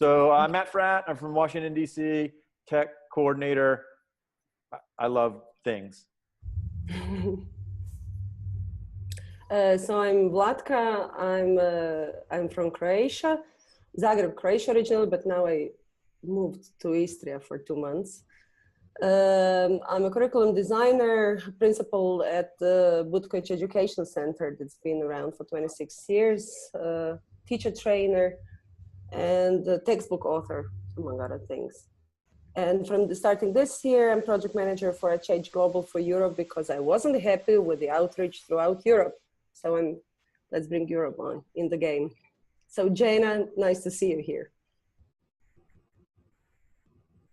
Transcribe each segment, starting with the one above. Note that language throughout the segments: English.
So I'm Matt Fratt. I'm from Washington, D.C., tech coordinator. I love things. So I'm Vlatka. I'm from Croatia, Zagreb, Croatia originally, but now I moved to Istria for 2 months. I'm a curriculum designer, principal at the Buncee Education Center that's been around for 26 years, teacher trainer, and a textbook author, among other things. And from starting this year, I'm project manager for Change Global for Europe because I wasn't happy with the outreach throughout Europe. So let's bring Europe on in the game. So Jana, nice to see you here.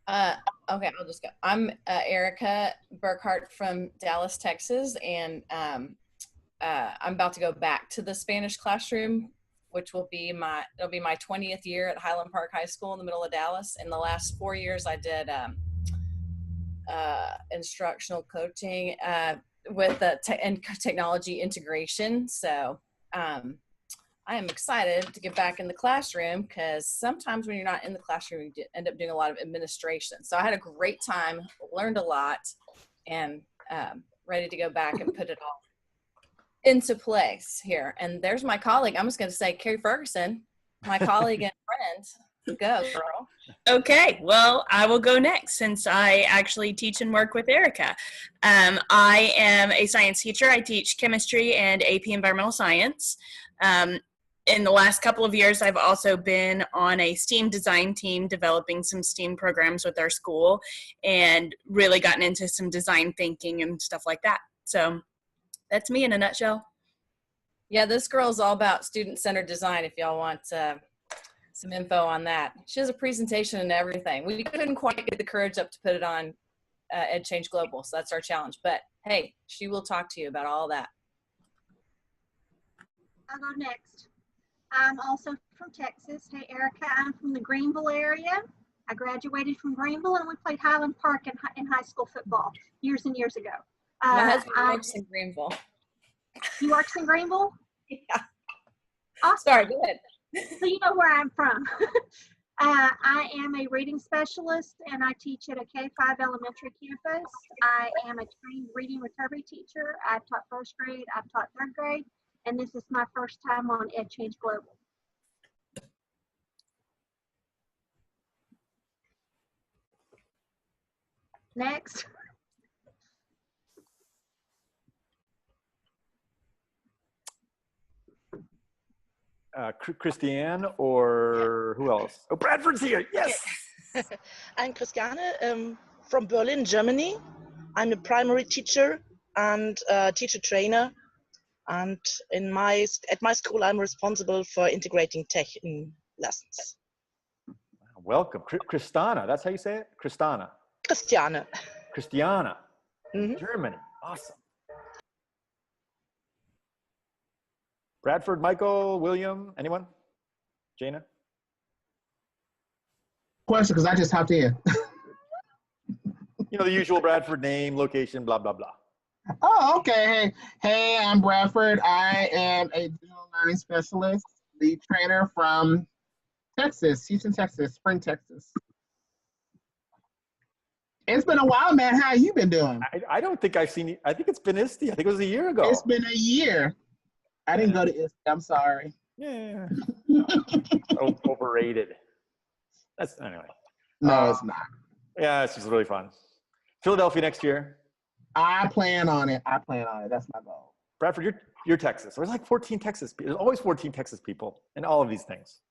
Okay, I'll just go. I'm Erica Burkhart from Dallas, Texas, and I'm about to go back to the Spanish classroom, which it'll be my 20th year at Highland Park High School in the middle of Dallas. In the last 4 years, I did instructional coaching with and technology integration. So I am excited to get back in the classroom because sometimes when you're not in the classroom, you end up doing a lot of administration. So I had a great time, learned a lot, and ready to go back and put it all into place here. And there's my colleague. I'm just going to say, Carrie Ferguson, my colleague and friend. Go, girl. Okay, well, I will go next since I actually teach and work with Erica. I am a science teacher. I teach chemistry and AP environmental science. In the last couple of years, I've also been on a STEAM design team developing some STEAM programs with our school and really gotten into some design thinking and stuff like that. So that's me in a nutshell. Yeah, this girl's all about student-centered design if y'all want some info on that. She has a presentation and everything. We couldn't quite get the courage up to put it on EdChange Global, so that's our challenge. But hey, she will talk to you about all that. I'll go next. I'm also from Texas. Hey, Erica, I'm from the Greenville area. I graduated from Greenville and we played Highland Park in high school football years and years ago. My husband works in Greenville. He works in Greenville? Yeah. Awesome. Sorry, go ahead. So you know where I'm from. I am a reading specialist and I teach at a K-5 elementary campus. I am a trained reading recovery teacher. I've taught first grade, I've taught third grade, and this is my first time on EdChange Global. Next. Christiane or who else? Oh, Bradford's here. Yes. I'm Christiane from Berlin, Germany. I'm a primary teacher and teacher trainer. And at my school, I'm responsible for integrating tech in lessons. Welcome. Kristana, that's how you say it? Kristana. Christiane. Christiana. Germany. Awesome. Bradford, Michael, William, anyone? Jana? Question, because I just hopped in. You know, the usual Bradford name, location, blah, blah, blah. Oh, okay. Hey, I'm Bradford. I am a digital learning specialist, lead trainer from Texas, Houston, Texas, Spring, Texas. It's been a while, man. How you been doing? I don't think I've seen you. I think it's been ISTE. I think it was a year ago. It's been a year. I didn't go to ISTE. I'm sorry. Yeah. Overrated. That's anyway. No, it's not. Yeah, it's just really fun. Philadelphia next year. I plan on it. That's my goal. Bradford, you're Texas. There's like 14 Texas people. There's always 14 Texas people in all of these things.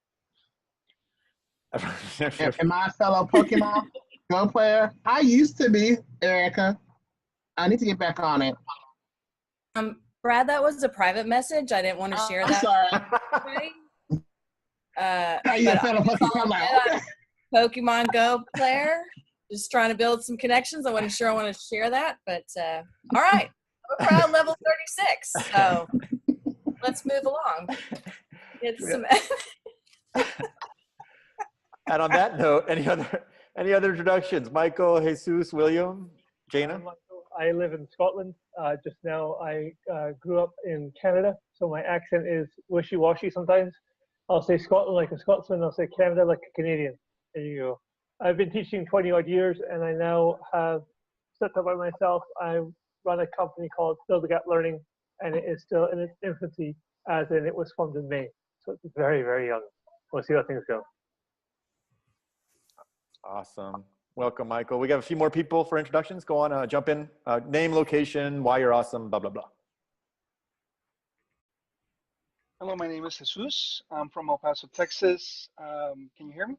Am I a fellow Pokemon Go player? I used to be, Erica. I need to get back on it. Brad, that was a private message. I didn't want to share that. I'm sorry. Are you a fellow Pokemon? Pokemon Go player. Just trying to build some connections. I wasn't sure I want to share that, but all right. We're proud level 36. So let's move along. Get some. And on that note, any other introductions? Michael, Jesus, William, Jana? I live in Scotland. Just now, I grew up in Canada, so my accent is wishy-washy sometimes. I'll say Scotland like a Scotsman. I'll say Canada like a Canadian. There you go. I've been teaching 20 odd years, and I now have set up by myself. I run a company called Fill the Gap Learning, and it is still in its infancy, as in it was formed in May. So it's very, very young. We'll see how things go. Awesome. Welcome, Michael. We got a few more people for introductions. Go on, jump in. Name, location, why you're awesome, blah, blah, blah. Hello, my name is Jesus. I'm from El Paso, Texas. Can you hear me?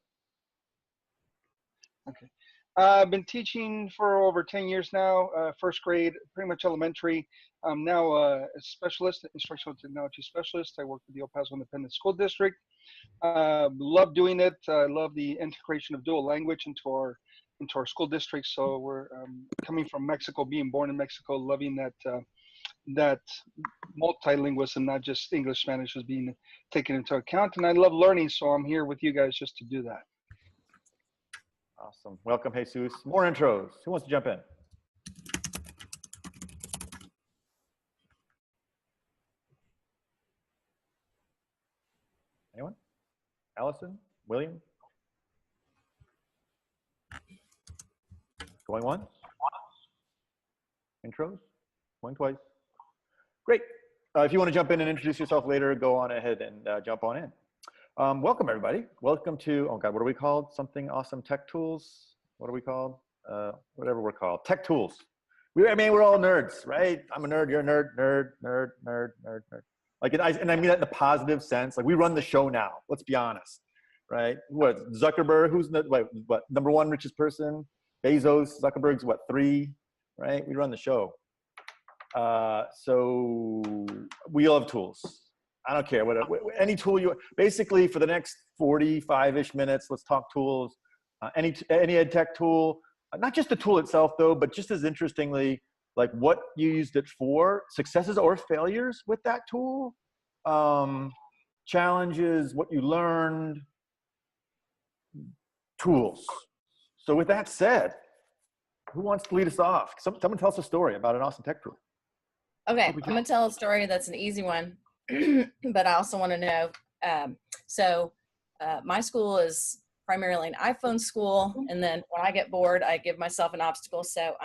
Okay. I've been teaching for over 10 years now, first grade, pretty much elementary. I'm now a specialist, instructional technology specialist. I work with the El Paso Independent School District. Love doing it. I love the integration of dual language into our school district. So we're coming from Mexico, being born in Mexico, loving that multilingualism, not just English, Spanish, is being taken into account. And I love learning, so I'm here with you guys just to do that. Awesome. Welcome, Jesus. More intros. Who wants to jump in? Anyone? Allison? William? Going once? Intros? Going twice? Great. If you want to jump in and introduce yourself later, go on ahead and jump on in. Welcome, everybody. Welcome to, oh God, what are we called? Something awesome tech tools? What are we called? Whatever we're called. Tech tools. I mean, we're all nerds, right? I'm a nerd, you're a nerd. Like, and I mean that in a positive sense. Like, we run the show now. Let's be honest, right? What, Zuckerberg, who's the, what, number one richest person? Bezos, Zuckerberg's what, 3, right? We run the show. So we all have tools. I don't care, any tool you, basically for the next 45-ish minutes, let's talk tools. Any EdTech tool, not just the tool itself though, but just as interestingly, like what you used it for, successes or failures with that tool, challenges, what you learned, tools. So with that said, who wants to lead us off? Someone tell us a story about an awesome tech tool. Okay, I'm gonna tell a story that's an easy one, but I also want to know. My school is primarily an iPhone school, and then when I get bored, I give myself an obstacle. So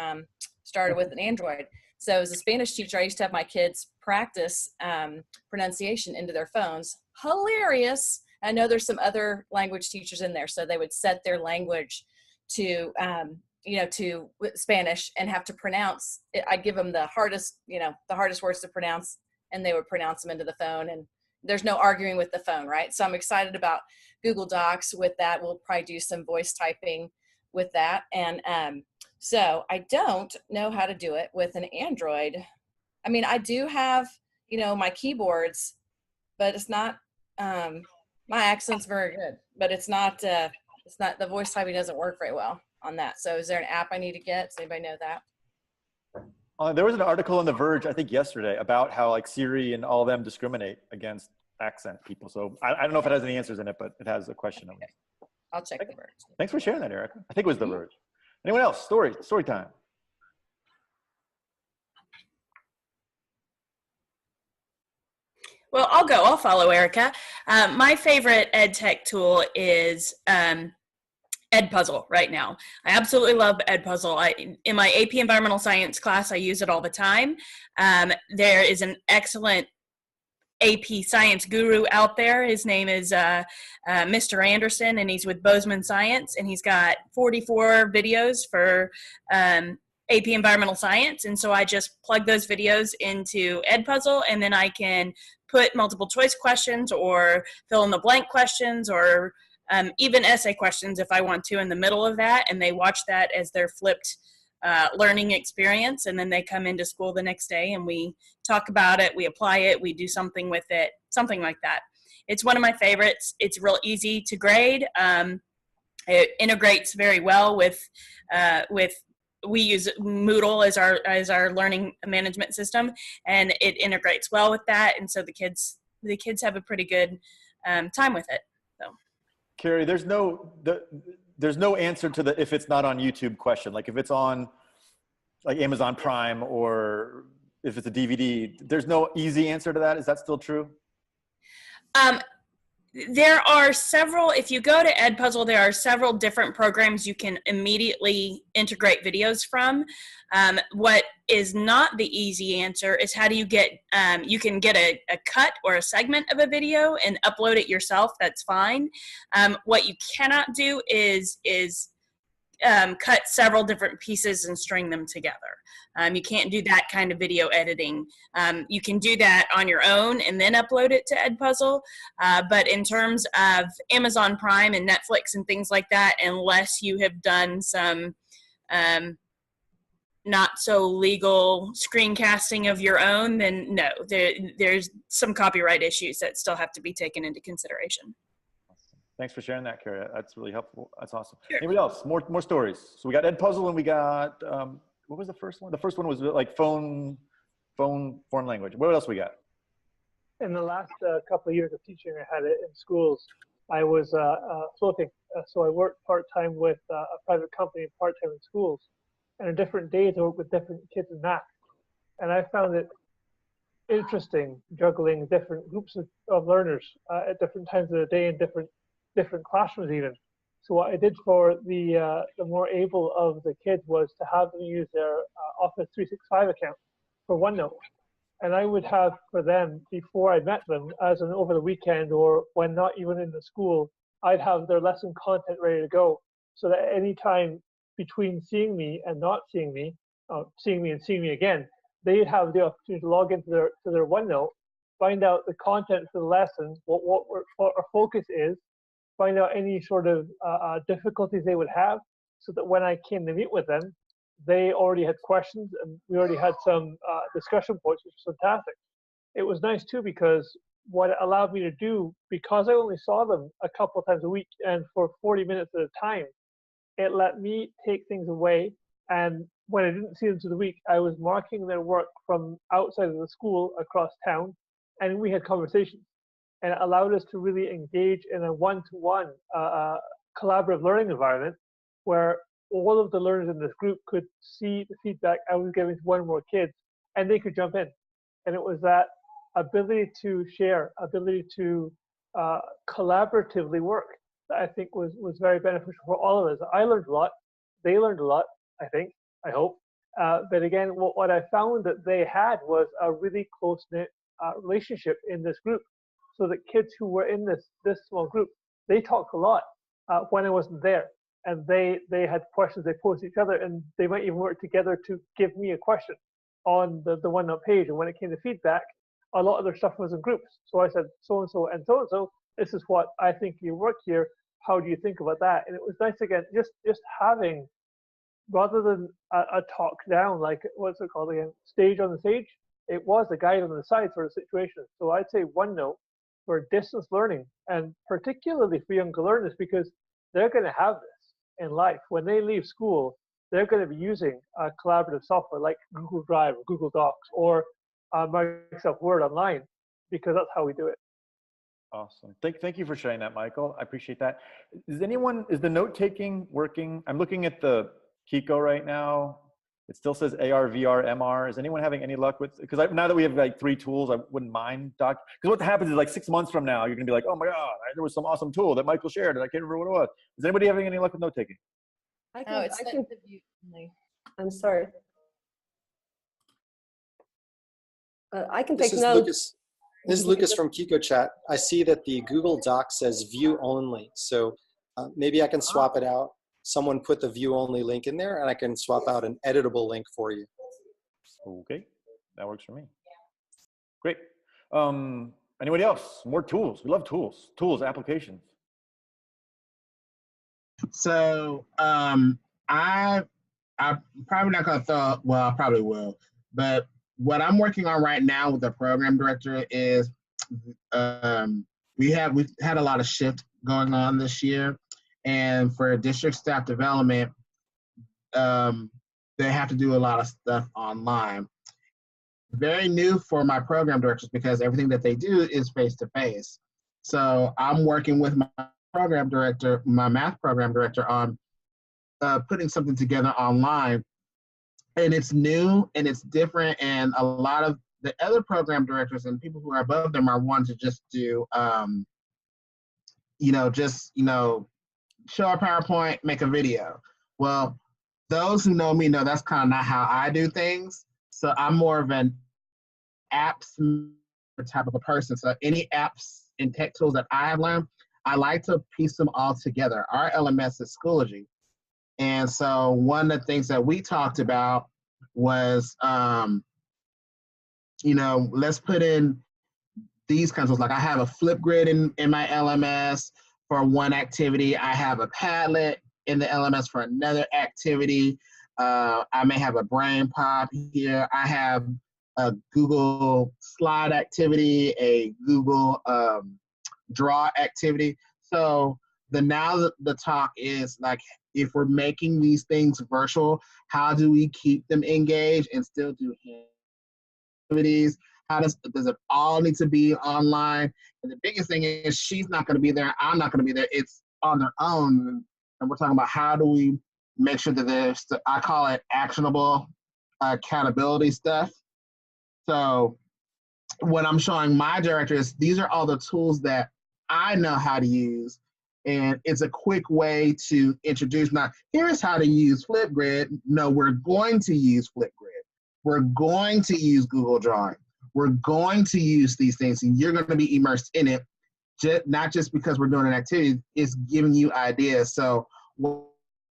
started with an Android. So as a Spanish teacher, I used to have my kids practice pronunciation into their phones. Hilarious. I know there's some other language teachers in there, so they would set their language to to Spanish and have to pronounce it. I'd give them the hardest words to pronounce, and they would pronounce them into the phone, and there's no arguing with the phone, right? So I'm excited about Google Docs with that. We'll probably do some voice typing with that. And so I don't know how to do it with an Android. I mean, I do have, my keyboards, but it's not, my accent's very good, but it's not, the voice typing doesn't work very well on that. So is there an app I need to get? Does anybody know that? There was an article in The Verge, I think yesterday, about how like Siri and all of them discriminate against accent people. So I don't know if it has any answers in it, but it has a question. Okay. I'll check The Verge. Thanks for sharing that, Erica. I think it was The Verge. Anyone else? Story time. Well, I'll follow Erica. My favorite EdTech tool is Edpuzzle right now. I absolutely love Edpuzzle. In my AP Environmental Science class, I use it all the time. There is an excellent AP Science guru out there. His name is Mr. Anderson, and he's with Bozeman Science, and he's got 44 videos for AP Environmental Science. And so I just plug those videos into Edpuzzle, and then I can put multiple choice questions or fill in the blank questions or even essay questions if I want to in the middle of that, and they watch that as their flipped learning experience, and then they come into school the next day and we talk about it, we apply it, we do something with it, something like that. It's one of my favorites. It's real easy to grade. It integrates very well with we use Moodle as our learning management system, and it integrates well with that, and so the kids have a pretty good time with it. So, Carrie, there's no answer to the if it's not on YouTube question. Like if it's on like Amazon Prime or if it's a DVD, there's no easy answer to that. Is that still true? There are several, if you go to Edpuzzle, there are several different programs you can immediately integrate videos from. What is not the easy answer is how do you get, you can get a cut or a segment of a video and upload it yourself, that's fine. What you cannot do is cut several different pieces and string them together. You can't do that kind of video editing. You can do that on your own and then upload it to Edpuzzle. But in terms of Amazon Prime and Netflix and things like that, unless you have done some not so legal screencasting of your own, then no, there's some copyright issues that still have to be taken into consideration. Thanks for sharing that, Kara. That's really helpful. That's awesome. Sure. Anybody else? More stories. So we got Edpuzzle and we got, what was the first one? The first one was like phone foreign language. What else we got? In the last couple of years of teaching I had it in schools, I was floating. So I worked part-time with a private company and part-time in schools. And on different days I worked with different kids in math. And I found it interesting juggling different groups of learners at different times of the day in different classrooms even. So what I did for the more able of the kids was to have them use their Office 365 account for OneNote. And I would have for them, before I met them, as an over the weekend or when not even in the school, I'd have their lesson content ready to go. So that any time between seeing me and not seeing me, seeing me and seeing me again, they'd have the opportunity to log into their OneNote, find out the content for the lesson, what our focus is, find out any sort of difficulties they would have, so that when I came to meet with them, they already had questions and we already had some discussion points, which was fantastic. It was nice too because what it allowed me to do, because I only saw them a couple of times a week and for 40 minutes at a time, it let me take things away. And when I didn't see them through the week, I was marking their work from outside of the school across town, and we had conversations. And it allowed us to really engage in a one-to-one collaborative learning environment where all of the learners in this group could see the feedback I was giving to one or more kids, and they could jump in. And it was that ability to share, ability to collaboratively work that I think was very beneficial for all of us. I learned a lot. They learned a lot, I think, I hope. But again, what I found that they had was a really close-knit relationship in this group. So that kids who were in this small group, they talked a lot when I wasn't there. And they had questions they posed to each other, and they might even work together to give me a question on the OneNote page. And when it came to feedback, a lot of their stuff was in groups. So I said, so-and-so and so-and-so, this is what I think your work here. How do you think about that? And it was nice, again, just having, rather than a talk down, like, what's it called again, stage on the stage, it was a guide on the side for the situation. So I'd say OneNote for distance learning, and particularly for younger learners, because they're going to have this in life. When they leave school, they're going to be using collaborative software like Google Drive or Google Docs or Microsoft Word online, because that's how we do it. Awesome. Thank you for sharing that, Michael. I appreciate that. Is the note-taking working? I'm looking at the Kiko right now. It still says AR, VR, MR. Is anyone having any luck with, because now that we have like 3 tools, I wouldn't mind because what happens is like 6 months from now, you're gonna be like, oh my God, there was some awesome tool that Michael shared and I can't remember what it was. Is anybody having any luck with note-taking? I'm sorry. I can take This is notes. Lucas. This is Lucas from Kiko Chat. I see that the Google Doc says view only. So maybe I can swap it out. Someone put the view only link in there and I can swap out an editable link for you. Okay, that works for me. Great. Anybody else? More tools. We love tools. Tools, applications. So I'm probably not gonna throw, well, I probably will, but what I'm working on right now with the program director is we've had a lot of shift going on this year, and for district staff development, they have to do a lot of stuff online. Very new for my program directors because everything that they do is face-to-face. So I'm working with my program director, my math program director, on putting something together online. And it's new and it's different, and a lot of the other program directors and people who are above them are wanting to just do just, show a PowerPoint, make a video. Well, those who know me know that's kind of not how I do things. So I'm more of an apps type of a person. So any apps and tech tools that I have learned, I like to piece them all together. Our LMS is Schoology. And so one of the things that we talked about was, let's put in these kinds of, like I have a Flipgrid in my LMS for one activity. I have a Padlet in the LMS for another activity. I may have a Brain Pop here. I have a Google Slide activity, a Google Draw activity. So the talk is like, if we're making these things virtual, how do we keep them engaged and still do activities? How does it all need to be online? And the biggest thing is she's not going to be there. I'm not going to be there. It's on their own. And we're talking about how do we make sure that there's, I call it actionable accountability stuff. So what I'm showing my directors, these are all the tools that I know how to use. And it's a quick way to introduce, not here's how to use Flipgrid. No, we're going to use Flipgrid. We're going to use Google Drawing. We're going to use these things, and you're going to be immersed in it, not just because we're doing an activity, it's giving you ideas. So what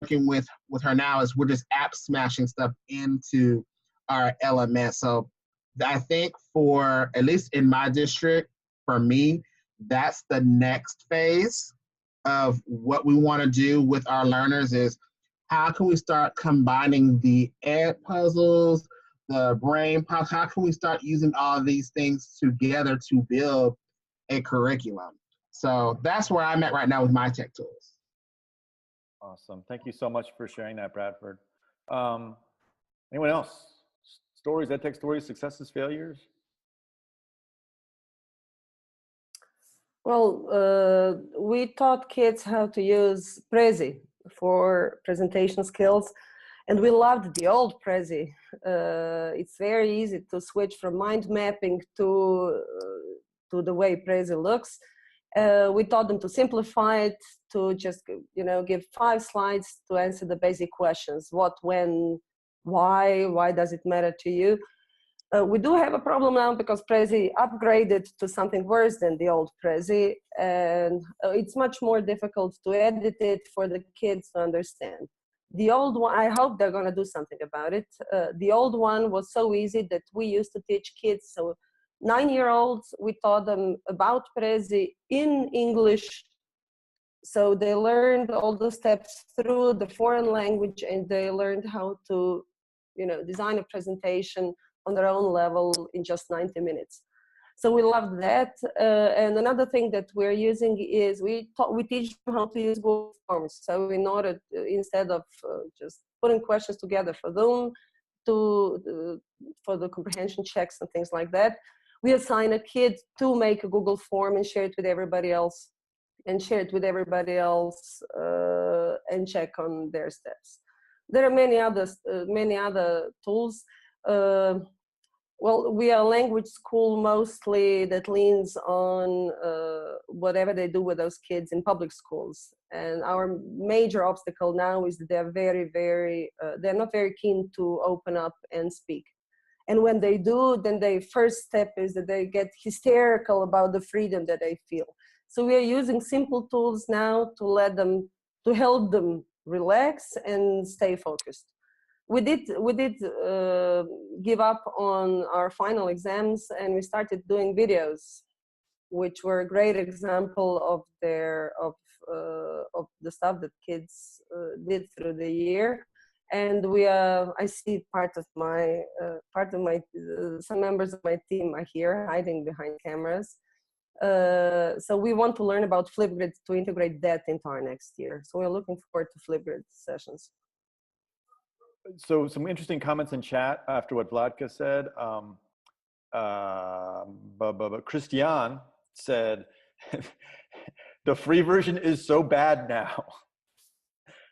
working with her now is we're just app smashing stuff into our LMS. So I think for, at least in my district, for me, that's the next phase of what we want to do with our learners is how can we start combining the ed puzzles, the brain pops, how can we start using all these things together to build a curriculum? So that's where I'm at right now with my tech tools. Awesome. Thank you so much for sharing that, Bradford. Anyone else? Stories, EdTech stories, successes, failures? Well, we taught kids how to use Prezi for presentation skills, and we loved the old Prezi. It's very easy to switch from mind mapping to the way Prezi looks. We taught them to simplify it, to just give 5 slides to answer the basic questions: what, when, why does it matter to you? We do have a problem now because Prezi upgraded to something worse than the old Prezi, and it's much more difficult to edit it for the kids to understand. The old one, I hope they're going to do something about it. The old one was so easy that we used to teach kids. So 9-year-olds, we taught them about Prezi in English. So they learned all the steps through the foreign language, and they learned how to, design a presentation on their own level in just 90 minutes. So we love that. And another thing that we're using is we teach them how to use Google Forms. So in order to, instead of just putting questions together for them for the comprehension checks and things like that, we assign a kid to make a Google form and share it with everybody else, and check on their steps. There are many other tools. Well, we are a language school mostly that leans on whatever they do with those kids in public schools. And our major obstacle now is that they're they're not very keen to open up and speak. And when they do, then the first step is that they get hysterical about the freedom that they feel. So we are using simple tools now to help them relax and stay focused. We did give up on our final exams, and we started doing videos, which were a great example of the stuff that kids did through the year. And I see some members of my team are here hiding behind cameras. So we want to learn about Flipgrid to integrate that into our next year. So we're looking forward to Flipgrid sessions. So some interesting comments in chat after what Vladka said. Christian said, the free version is so bad now.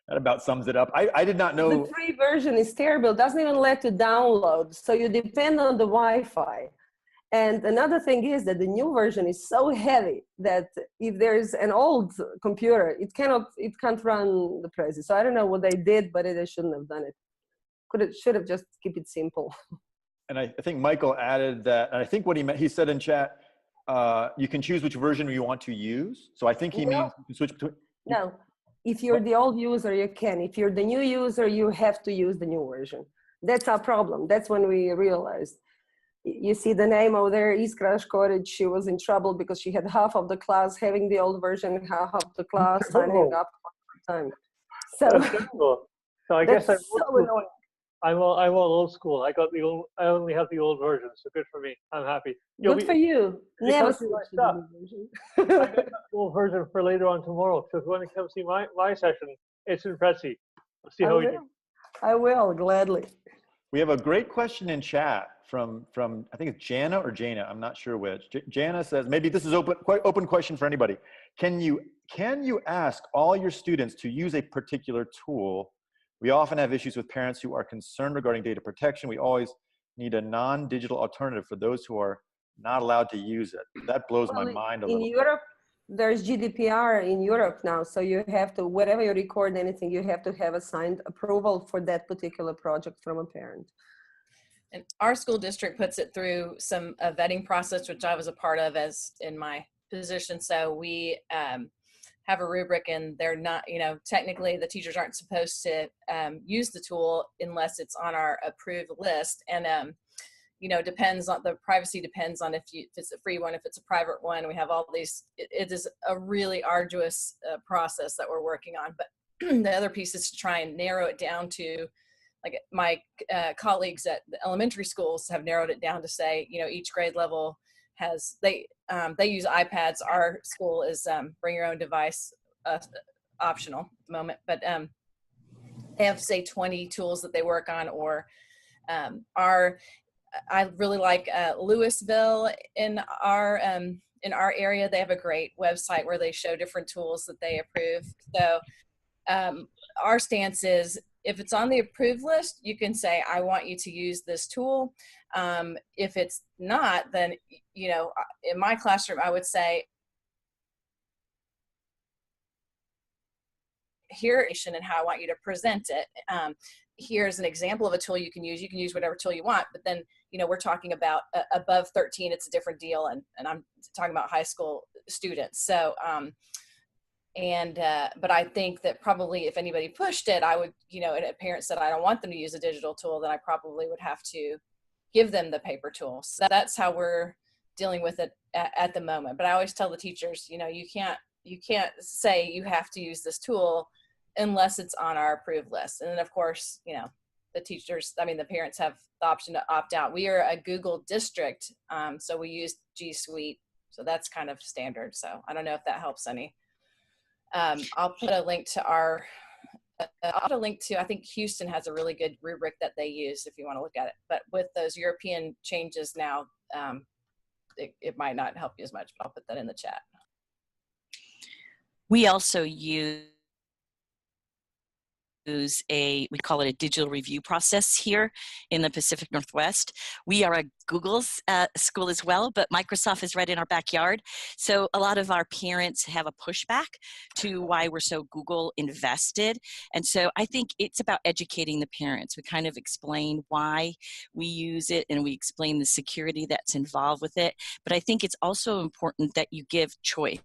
That about sums it up. I did not know. The free version is terrible. It doesn't even let you download. So you depend on the Wi-Fi. And another thing is that the new version is so heavy that if there's an old computer, it can't run the Prezi. So I don't know what they did, but they shouldn't have done it. Should have just keep it simple. And I think Michael added that, and I think what he meant, he said in chat, you can choose which version you want to use. So I think he means you can switch between. No, if you're the old user, you can. If you're the new user, you have to use the new version. That's our problem. That's when we realized. You see the name over there, Iskra Škorić. She was in trouble because she had half of the class having the old version, half of the class signing up for time. So, so I guess that's so annoying. I'm all old school. I only have the old version, so good for me. I'm happy. Good for you. Never switch to the new version. I got the old version for later on tomorrow. So if you want to come see my session, it's in Frattali. We'll see how we do. I will gladly. We have a great question in chat from I think it's Jana or Jana. I'm not sure which. Jana says, maybe this is quite open question for anybody. Can you ask all your students to use a particular tool? We often have issues with parents who are concerned regarding data protection. We always need a non-digital alternative for those who are not allowed to use it. That blows my mind a little bit. In Europe, there's GDPR in Europe now. So you have to, whenever you record anything, you have to have a signed approval for that particular project from a parent. And our school district puts it through a vetting process, which I was a part of as in my position. So we have a rubric, and they're not, technically the teachers aren't supposed to use the tool unless it's on our approved list. And, depends on the privacy, depends on if it's a free one, if it's a private one. We have all these, it is a really arduous process that we're working on. But the other piece is to try and narrow it down to, like my colleagues at the elementary schools have narrowed it down to say, each grade level has, they use iPads. Our school is bring your own device optional at the moment, but they have, say, 20 tools that they work on, or I really like Louisville in our area. They have a great website where they show different tools that they approve. So our stance is, if it's on the approved list, you can say, I want you to use this tool. If it's not, then, in my classroom, I would say, here and how I want you to present it. Here's an example of a tool you can use. You can use whatever tool you want, but then, we're talking about above 13, it's a different deal. And I'm talking about high school students. So, but I think that probably if anybody pushed it, I would, and a parent said, I don't want them to use a digital tool, then I probably would have to give them the paper tool. So that's how we're dealing with it at the moment. But I always tell the teachers, you can't say you have to use this tool unless it's on our approved list. And then of course, the teachers, the parents have the option to opt out. We are a Google district, so we use Gsuite. So that's kind of standard. So I don't know if that helps any. I'll put a link to I think Houston has a really good rubric that they use if you want to look at it. But with those European changes now, it might not help you as much, but I'll put that in the chat. We also use we call it a digital review process here in the Pacific Northwest. We are a Google's school as well, but Microsoft is right in our backyard. So a lot of our parents have a pushback to why we're so Google invested. And so I think it's about educating the parents. We kind of explain why we use it, and we explain the security that's involved with it. But I think it's also important that you give choice.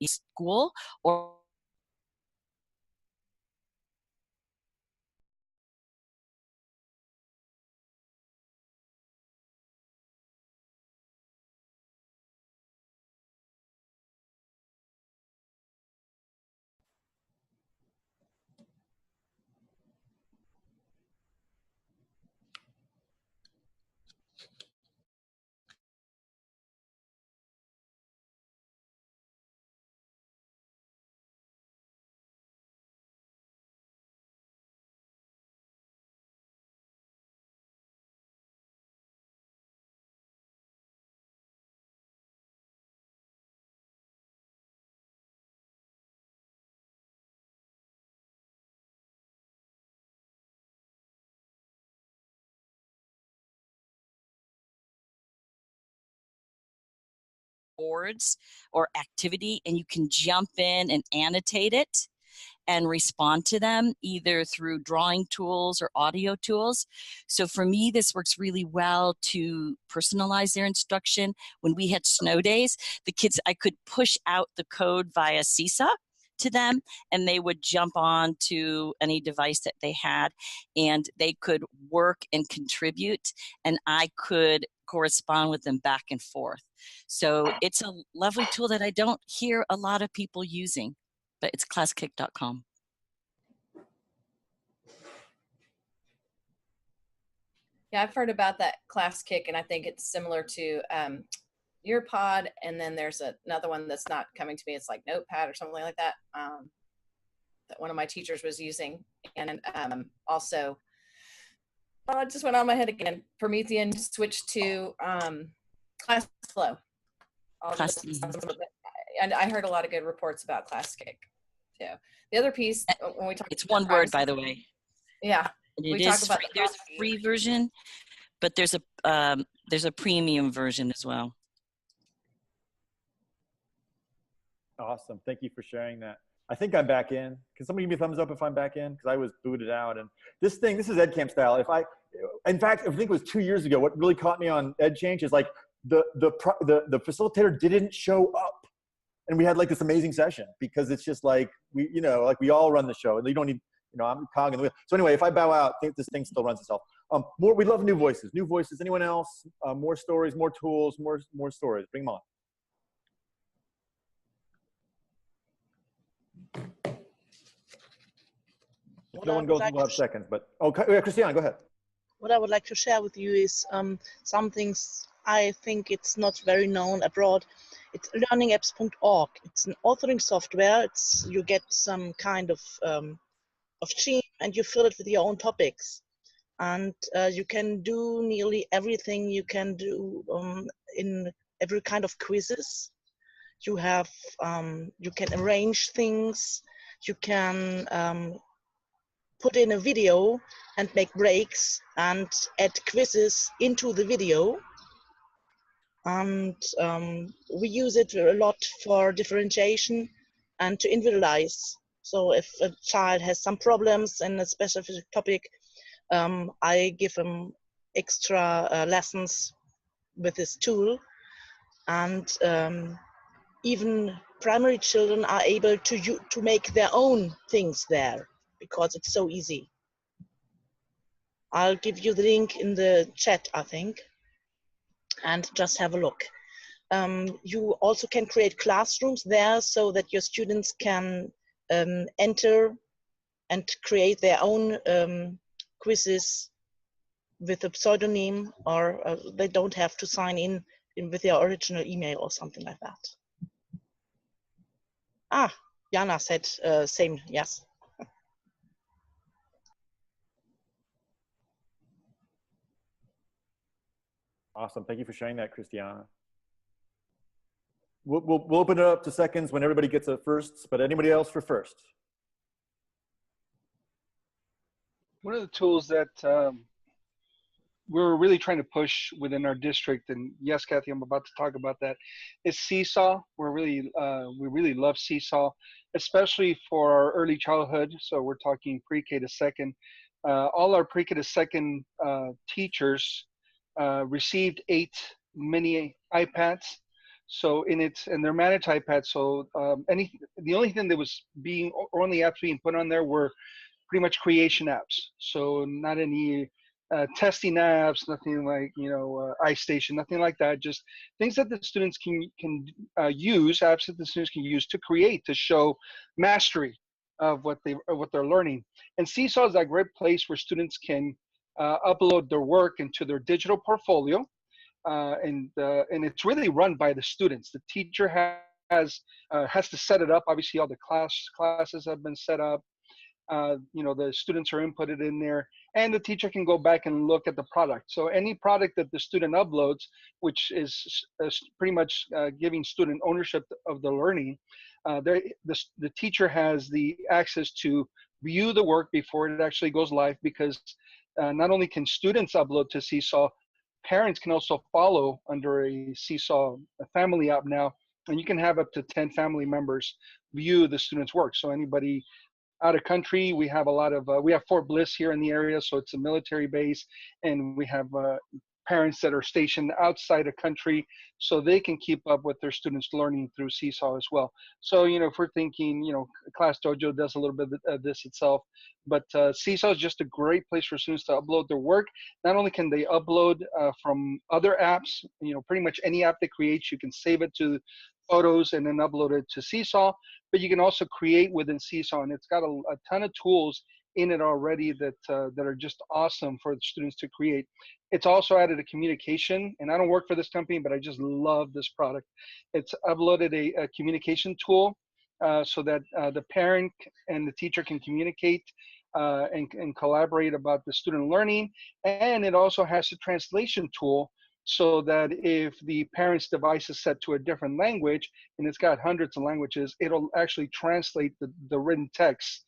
School or boards or activity, and you can jump in and annotate it and respond to them either through drawing tools or audio tools. So for me, this works really well to personalize their instruction. When we had snow days, the kids, I could push out the code via Seesaw to them, and they would jump on to any device that they had, and they could work and contribute, and I could correspond with them back and forth. So it's a lovely tool that I don't hear a lot of people using, but it's classkick.com. Yeah, I've heard about that ClassKick, and I think it's similar to Earpod, and then there's another one that's not coming to me. It's like Notepad or something like that, that one of my teachers was using. And also, it just went on my head again. Promethean switched to ClassFlow. And I heard a lot of good reports about ClassKick too. The other piece, when we talk, it's one word, by the way. Yeah, we talk about there's a free version, but there's a premium version as well. Awesome. Thank you for sharing that. I think I'm back in. Can somebody give me a thumbs up if I'm back in? Because I was booted out. And this is EdCamp style. In fact, I think it was 2 years ago, what really caught me on EdChange is like the facilitator didn't show up. And we had like this amazing session because it's just like, we all run the show and you don't need, I'm cog in the wheel. So anyway, if I bow out, I think this thing still runs itself. We love new voices. New voices. Anyone else? More stories, more tools, more stories. Bring them on. No one goes in 5 seconds, but yeah, Christiana, go ahead. What I would like to share with you is some things I think it's not very known abroad. It's learningapps.org. It's an authoring software. You get some kind of theme and you fill it with your own topics. And you can do nearly everything you can do in every kind of quizzes. You have, you can arrange things. You can put in a video and make breaks and add quizzes into the video. And we use it a lot for differentiation and to individualize. So if a child has some problems in a specific topic, I give them extra lessons with this tool. And even primary children are able to make their own things there because it's so easy. I'll give you the link in the chat, I think, and just have a look. You also can create classrooms there so that your students can enter and create their own quizzes with a pseudonym, or they don't have to sign in with their original email or something like that. Ah, Jana said same, yes. Awesome. Thank you for sharing that, Christiana. We'll open it up to seconds when everybody gets a first, but anybody else for first? One of the tools that we're really trying to push within our district, and yes, Kathy, I'm about to talk about that, is Seesaw. We really love Seesaw, especially for our early childhood. So we're talking pre-K to second. All our pre-K to second teachers received 8 mini iPads. So and they're managed iPads. So the only thing that was only apps being put on there were pretty much creation apps. So not any testing apps, nothing like iStation, nothing like that. Just things that the students can use, apps that the students can use to create, to show mastery of what they're learning. And Seesaw is that great place where students can upload their work into their digital portfolio, and it's really run by the students. The teacher has to set it up. Obviously, all the classes have been set up. The students are inputted in there, and the teacher can go back and look at the product. So any product that the student uploads, which is pretty much giving student ownership of the learning, the teacher has the access to view the work before it actually goes live, because not only can students upload to Seesaw, parents can also follow under a Seesaw family app now, and you can have up to 10 family members view the students' work. So anybody out of country, we have a lot of, we have Fort Bliss here in the area, so it's a military base, and we have parents that are stationed outside the country, so they can keep up with their students' learning through Seesaw as well. So, you know, if we're thinking, you know, Class Dojo does a little bit of this itself, but Seesaw is just a great place for students to upload their work. Not only can they upload from other apps, you know, pretty much any app they create, you can save it to photos and then upload it to Seesaw, but you can also create within Seesaw, and it's got a ton of tools in it already that that are just awesome for the students to create. It's also added a communication, and I don't work for this company, but I just love this product. It's uploaded a communication tool so that the parent and the teacher can communicate and collaborate about the student learning. And it also has a translation tool so that if the parent's device is set to a different language, and it's got hundreds of languages, it'll actually translate the written text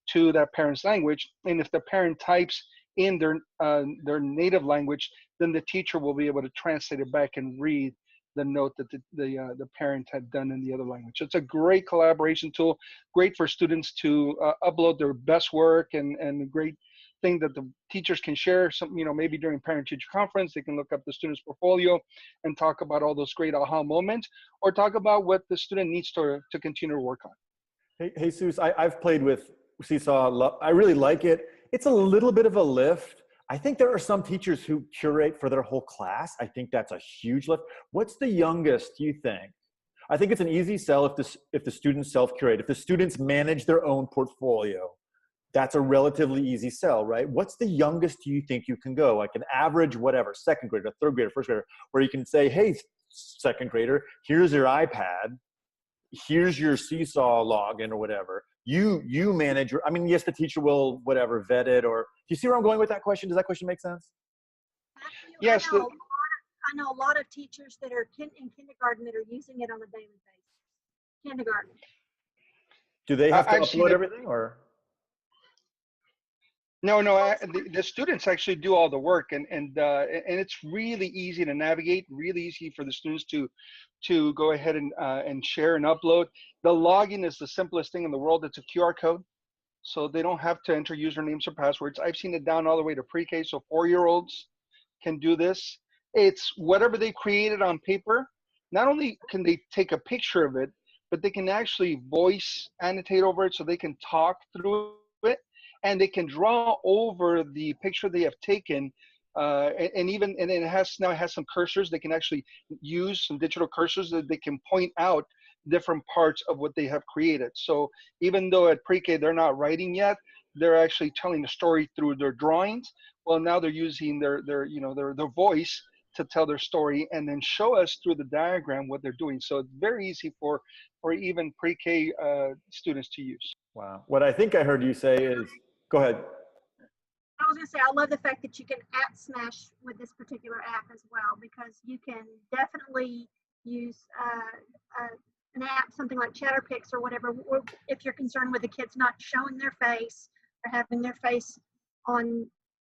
to that parent's language. And if the parent types in their native language, then the teacher will be able to translate it back and read the note that the parent had done in the other language. So it's a great collaboration tool, great for students to upload their best work, and a great thing that the teachers can share. Some, you know, maybe during parent-teacher conference, they can look up the student's portfolio and talk about all those great aha moments, or talk about what the student needs to continue to work on. Hey, Jesus, I've played with Seesaw. I really like it. It's a little bit of a lift. I think there are some teachers who curate for their whole class. I think that's a huge lift. What's the youngest, you think? I think it's an easy sell if the students self-curate. If the students manage their own portfolio, that's a relatively easy sell, right? What's the youngest you think you can go? Like an average, whatever, second grader, third grader, first grader, where you can say, hey, second grader, here's your iPad, here's your Seesaw login or whatever. You manage your, I mean, yes, the teacher will, whatever, vet it, or, do you see where I'm going with that question? Does that question make sense? Yes. I know a lot of teachers that are in kindergarten that are using it on a daily basis. Kindergarten. Do they have to upload everything, or? No, the students actually do all the work, and it's really easy to navigate, really easy for the students to go ahead and share and upload. The login is the simplest thing in the world. It's a QR code, so they don't have to enter usernames or passwords. I've seen it down all the way to pre-K, so 4-year-olds can do this. It's whatever they created on paper. Not only can they take a picture of it, but they can actually voice annotate over it, so they can talk through it, and they can draw over the picture they have taken. And it has some cursors. They can actually use some digital cursors that they can point out different parts of what they have created. So even though at pre-K they're not writing yet, they're actually telling the story through their drawings. Well, now they're using their voice to tell their story and then show us through the diagram what they're doing. So it's very easy for even pre-K students to use. Wow. What I think I heard you say is, go ahead. I was going to say, I love the fact that you can app smash with this particular app as well, because you can definitely use an app, something like ChatterPix or whatever, or if you're concerned with the kids not showing their face or having their face on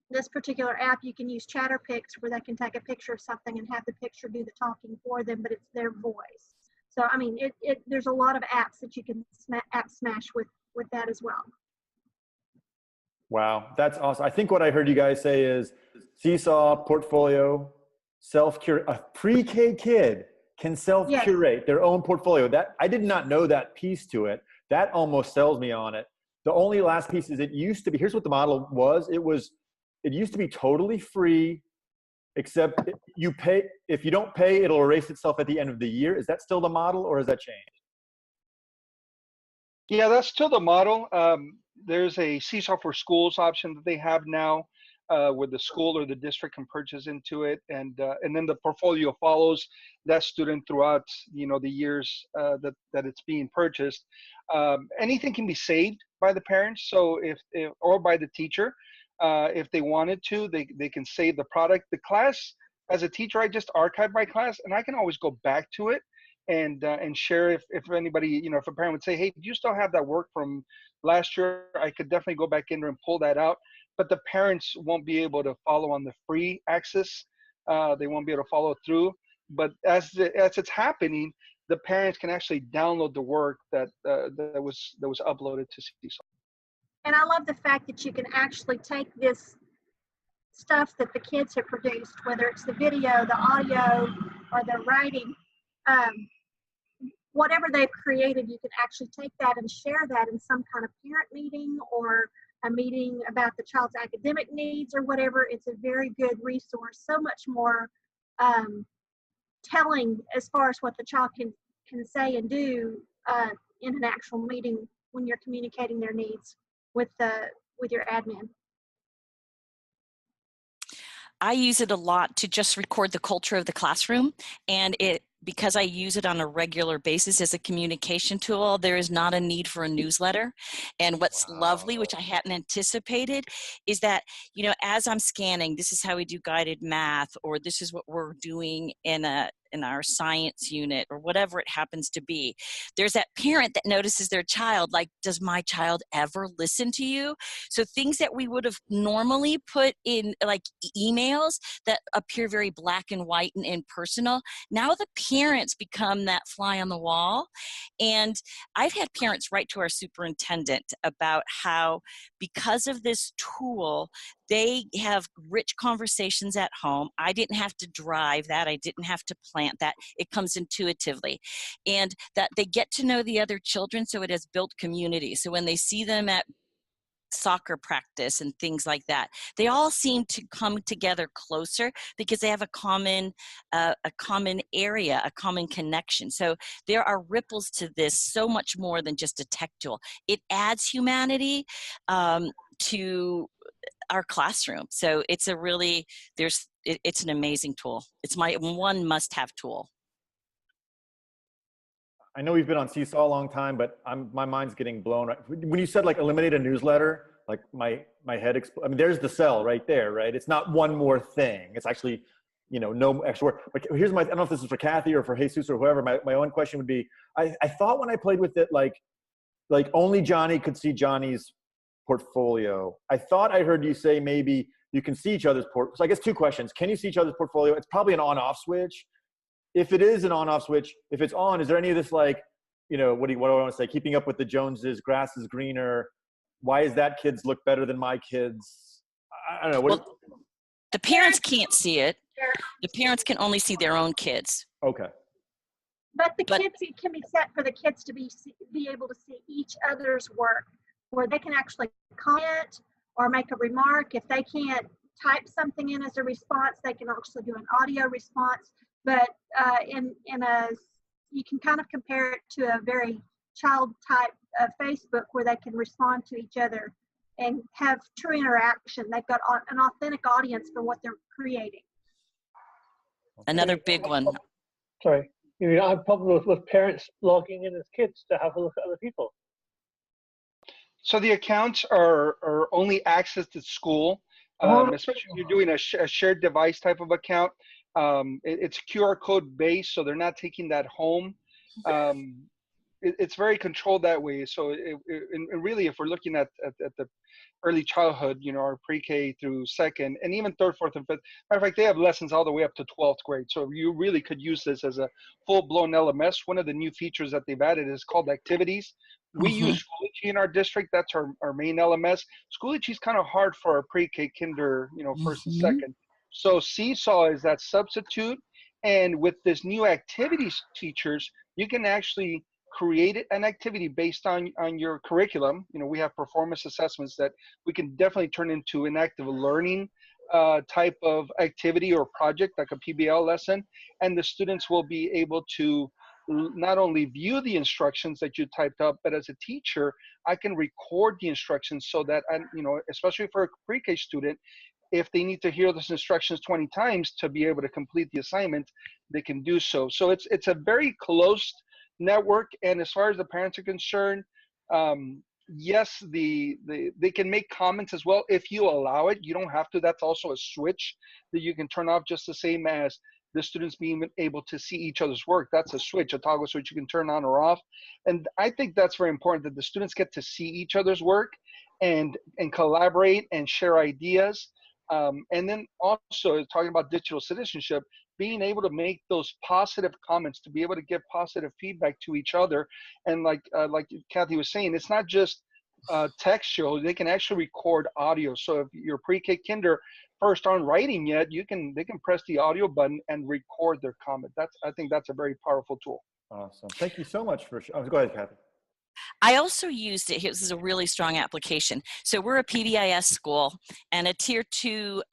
this particular app, you can use ChatterPix where they can take a picture of something and have the picture do the talking for them, but it's their voice. So, I mean, there's a lot of apps that you can app smash with that as well. Wow, that's awesome. I think what I heard you guys say is Seesaw portfolio, self-curate. A pre-K kid can self-curate their own portfolio. That I did not know that piece to it. That almost sells me on it. The only last piece is it used to be, here's what the model was. It used to be totally free, except you pay. If you don't pay, it'll erase itself at the end of the year. Is that still the model, or has that changed? Yeah, that's still the model. There's a Seesaw for Schools option that they have now, where the school or the district can purchase into it, and then the portfolio follows that student throughout the years that it's being purchased. Anything can be saved by the parents, so if or by the teacher, if they wanted to, they can save the product. The class, as a teacher, I just archive my class, and I can always go back to it and share if anybody, if a parent would say, hey, do you still have that work from last year? I could definitely go back in there and pull that out, but the parents won't be able to follow on the free access They won't be able to follow through. But as it's happening, the parents can actually download the work that was uploaded to Seesaw. And I love the fact that you can actually take this stuff that the kids have produced, whether it's the video, the audio, or the writing, whatever they've created, you can actually take that and share that in some kind of parent meeting or a meeting about the child's academic needs or whatever. It's a very good resource, so much more telling as far as what the child can say and do in an actual meeting when you're communicating their needs with your admin. I use it a lot to just record the culture of the classroom, and because I use it on a regular basis as a communication tool, there is not a need for a newsletter. And what's lovely, which I hadn't anticipated, is that, you know, as I'm scanning, this is how we do guided math, or this is what we're doing in our science unit, or whatever it happens to be. There's that parent that notices their child, like, does my child ever listen to you? So things that we would have normally put in like emails that appear very black and white and impersonal, now the parents become that fly on the wall. And I've had parents write to our superintendent about how, because of this tool, they have rich conversations at home. I didn't have to drive that. I didn't have to plant that. It comes intuitively. And that they get to know the other children, so it has built community. So when they see them at soccer practice and things like that, they all seem to come together closer because they have a common area, a common connection. So there are ripples to this, so much more than just a tech tool. It adds humanity to our classroom. So it's a really, it's an amazing tool. It's my one must-have tool. I know we've been on Seesaw a long time, but my mind's getting blown. When you said like eliminate a newsletter, like my head I mean, there's the cell right there, right? It's not one more thing. It's actually, you know, no extra work. But here's I don't know if this is for Kathy or for Jesus or whoever. My own question would be, I thought when I played with it, like only Johnny could see Johnny's portfolio. I thought I heard you say maybe you can see each other's So I guess two questions. Can you see each other's portfolio? It's probably an on-off switch. If it is an on-off switch, if it's on, is there any of this, like, you know, what do I want to say? Keeping up with the Joneses, grass is greener. Why is that kids look better than my kids? I don't know. The parents can't see it. The parents can only see their own kids. Okay. But kids, it can be set for the kids to be able to see each other's work, where they can actually comment or make a remark. If they can't type something in as a response, they can also do an audio response. But you can kind of compare it to a very child type of Facebook, where they can respond to each other and have true interaction. They've got an authentic audience for what they're creating. Another big one. Sorry, you know, I have problems with parents logging in as kids to have a look at other people. So the accounts are only accessed at school, especially if you're doing a shared device type of account. It's QR code based, so they're not taking that home. It's very controlled that way. So and really, if we're looking at the early childhood, you know, our pre-K through second, and even third, fourth, and fifth. Matter of fact, they have lessons all the way up to 12th grade. So you really could use this as a full-blown LMS. One of the new features that they've added is called activities. We use Schoology in our district. That's our main LMS. Schoology is kind of hard for our pre-K, kinder, you know, first and second. So Seesaw is that substitute. And with this new activities features, you can actually create an activity based on your curriculum. You know, we have performance assessments that we can definitely turn into an active learning type of activity or project, like a PBL lesson. And the students will be able to not only view the instructions that you typed up, but as a teacher, I can record the instructions so that, you know, especially for a pre-K student, if they need to hear those instructions 20 times to be able to complete the assignment, they can do so. So it's a very close network. And as far as the parents are concerned, yes, they can make comments as well if you allow it. You don't have to. That's also a switch that you can turn off, just the same as the students being able to see each other's work. That's a switch, a toggle switch you can turn on or off. And I think that's very important, that the students get to see each other's work and collaborate and share ideas. And then also talking about digital citizenship, being able to make those positive comments, to be able to give positive feedback to each other. And like Kathy was saying, it's not just text shows, they can actually record audio. So if you're pre-K kinder first aren't writing yet, they can press the audio button and record their comment. I think that's a very powerful tool. Awesome. Thank you so much for, go ahead, Kathy. I also used it. This is a really strong application. So we're a PBIS school, and a tier 2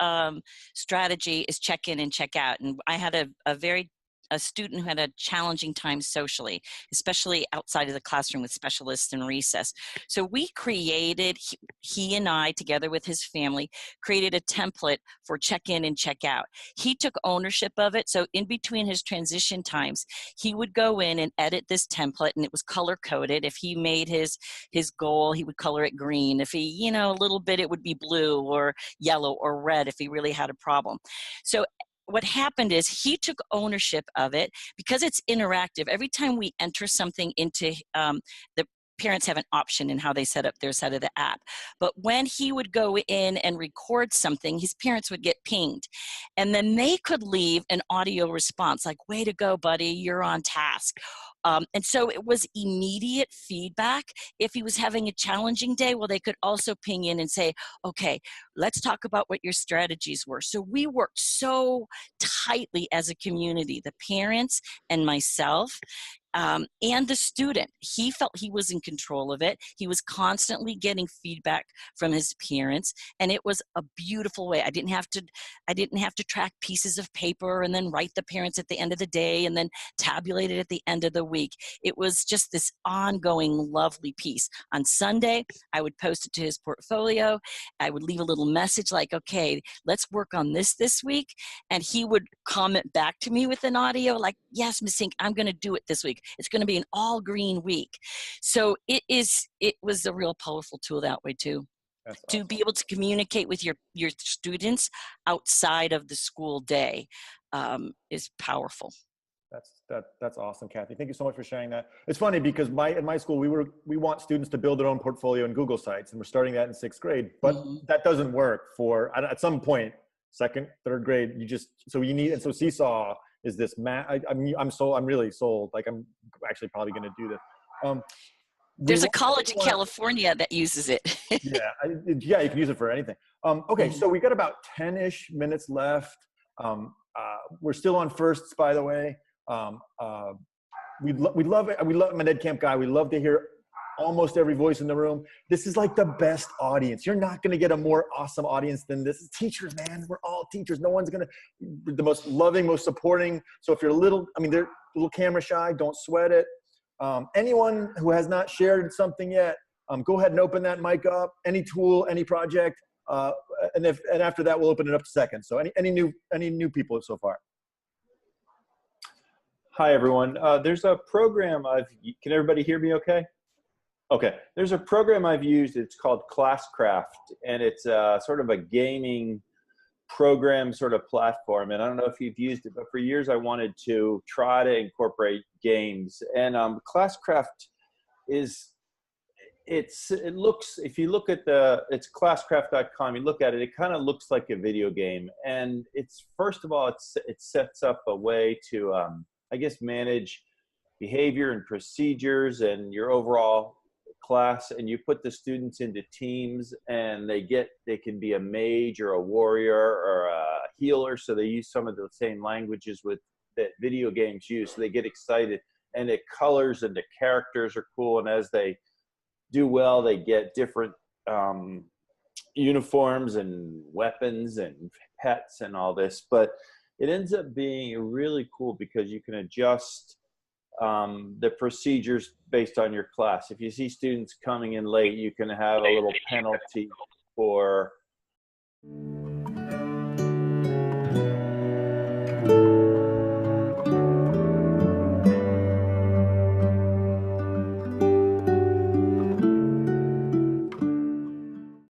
strategy is check in and check out. And I had a student who had a challenging time socially, especially outside of the classroom with specialists in recess. So we created, he and I, together with his family, created a template for check-in and check-out. He took ownership of it. So in between his transition times, he would go in and edit this template, and it was color-coded. If he made his goal, he would color it green. If he, a little bit, it would be blue or yellow or red if he really had a problem. So what happened is he took ownership of it because it's interactive. Every time we enter something into the parents have an option in how they set up their side of the app. But when he would go in and record something, his parents would get pinged. And then they could leave an audio response like, way to go, buddy, you're on task. And so it was immediate feedback. If he was having a challenging day, well, they could also ping in and say, okay, let's talk about what your strategies were. So we worked so tightly as a community, the parents and myself, and the student. He felt he was in control of it. He was constantly getting feedback from his parents, and it was a beautiful way. I didn't have to track pieces of paper and then write the parents at the end of the day and then tabulate it at the end of the week. It was just this ongoing lovely piece. On Sunday, I would post it to his portfolio. I would leave a little message like, okay, let's work on this week. And he would comment back to me with an audio like, yes, Ms. Sink, I'm going to do it this week. It's going to be an all green week. So it was a real powerful tool that way too. That's to awesome. be able to communicate with your students outside of the school day is powerful. That's awesome, Kathy. Thank you so much for sharing that. It's funny because in my school, we want students to build their own portfolio in Google Sites, and we're starting that in 6th grade, but that doesn't work at some point, 2nd, 3rd grade, so Seesaw is this I'm really sold. Like I'm actually probably going to do this. There's a college in California that uses it. Yeah, you can use it for anything. Okay, so we got about 10-ish minutes left. We're still on firsts, by the way. We love it. I'm an EdCamp guy. We love to hear almost every voice in the room. This is like the best audience. You're not going to get a more awesome audience than this. Teachers, man, we're all teachers. No one's going to, the most loving, most supporting. So if you're they're a little camera shy, don't sweat it. Anyone who has not shared something yet, go ahead and open that mic up, any tool, any project. And after that, we'll open it up to seconds. So any new people so far? Hi, everyone. There's a program can everybody hear me okay? Okay, there's a program I've used. It's called Classcraft, and it's sort of a gaming program sort of platform. And I don't know if you've used it, but for years I wanted to try to incorporate games. And Classcraft it looks, if you look at it's classcraft.com, you look at it, it kind of looks like a video game. And it's, first of all, it sets up a way to, I guess, manage behavior and procedures and your overall class, and you put the students into teams, and they can be a mage or a warrior or a healer, so they use some of the same languages that video games use, so they get excited, and the colors and the characters are cool, and as they do well, they get different uniforms and weapons and pets and all this. But it ends up being really cool because you can adjust the procedures based on your class. If you see students coming in late, you can have a little penalty for